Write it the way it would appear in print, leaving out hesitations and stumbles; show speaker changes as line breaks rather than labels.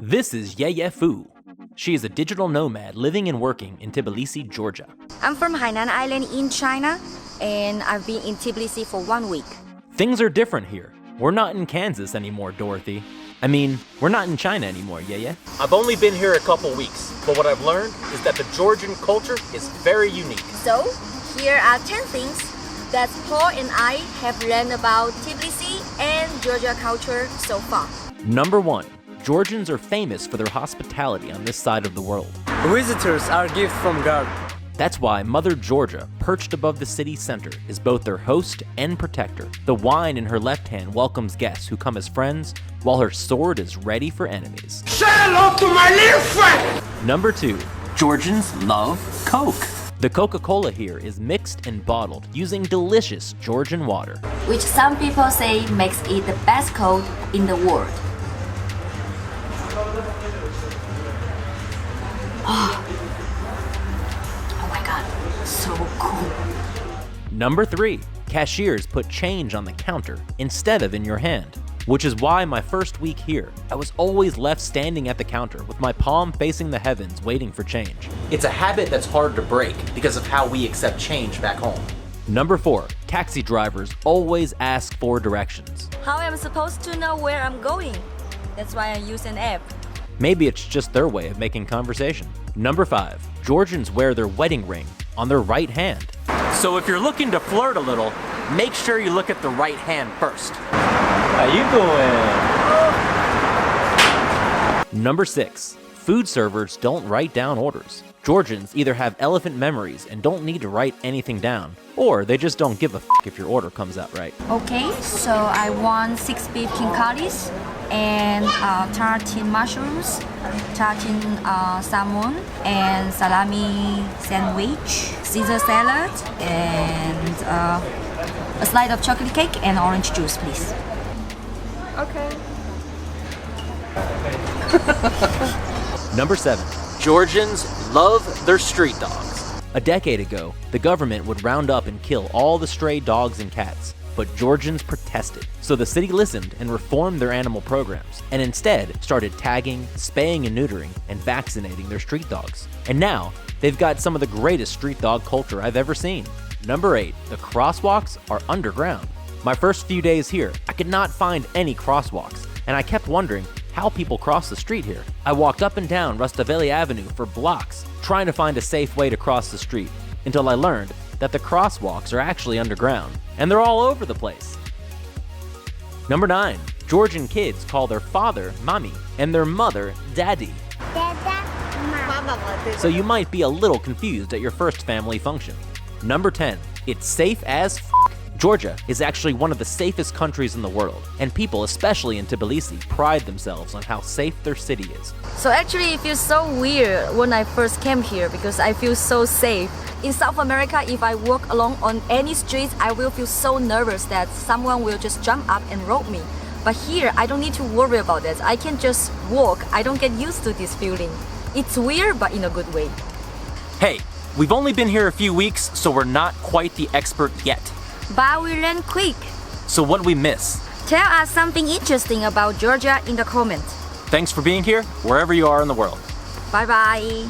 This is Yeye. She is a digital nomad living and working in Tbilisi, Georgia.
I'm from Hainan Island in China, and I've been in Tbilisi for 1 week.
Things are different here. We're not in Kansas anymore, Dorothy. I mean, we're not in China anymore, Yeye.
I've only been here a couple weeks, but what I've learned is that the Georgian culture is very unique.
So, here are 10 things that Paul and I have learned about Tbilisi and Georgia culture so far.
Number 1. Georgians are famous for their hospitality on this side of the world.
Visitors are gifts from God.
That's why Mother Georgia, perched above the city center, is both their host and protector. The wine in her left hand welcomes guests who come as friends, while her sword is ready for enemies.
Say hello to my little friend!
Number 2. Georgians love Coke. The Coca-Cola here is mixed and bottled using delicious Georgian water,
Which some people say makes it the best Coke in the world. Oh my god, so cool.
Number 3. Cashiers put change on the counter instead of in your hand, which is why my first week here, I was always left standing at the counter with my palm facing the heavens waiting for change.
It's a habit that's hard to break because of how we accept change back home.
Number 4. Taxi drivers always ask for directions.
How am I supposed to know where I'm going? That's why I use an app.
Maybe it's just their way of making conversation. Number 5. Georgians wear their wedding ring on their right hand.
So if you're looking to flirt a little, make sure you look at the right hand first.
How you doing?
Number 6. Food servers don't write down orders. Georgians either have elephant memories and don't need to write anything down, or they just don't give a if your order comes out right.
Okay, so I want 6 beef kinkalis and tartine mushrooms, tartine salmon, and salami sandwich, Caesar salad, and a slide of chocolate cake and orange juice, please.
Okay.
Number 7.
Georgians love their street dogs.
A decade ago, the government would round up and kill all the stray dogs and cats, but Georgians protested. So the city listened and reformed their animal programs, and instead started tagging, spaying and neutering, and vaccinating their street dogs. And now, they've got some of the greatest street dog culture I've ever seen. Number 8. The crosswalks are underground. My first few days here, I could not find any crosswalks, and I kept wondering how people cross the street here. I walked up and down Rustaveli Avenue for blocks, trying to find a safe way to cross the street, until I learned that the crosswalks are actually underground, and they're all over the place. Number 9. Georgian kids call their father Mami, and their mother Daddy. So you might be a little confused at your first family function. Number 10. It's safe as f***. Georgia is actually one of the safest countries in the world, and people, especially in Tbilisi, pride themselves on how safe their city is.
So actually it feels so weird when I first came here because I feel so safe. In South America, if I walk along on any streets, I will feel so nervous that someone will just jump up and rob me. But here, I don't need to worry about that. I can just walk. I don't get used to this feeling. It's weird, but in a good way.
Hey, we've only been here a few weeks, so we're not quite the expert yet.
But we learn quick.
So what did we miss?
Tell us something interesting about Georgia in the comments.
Thanks for being here, wherever you are in the world.
Bye bye.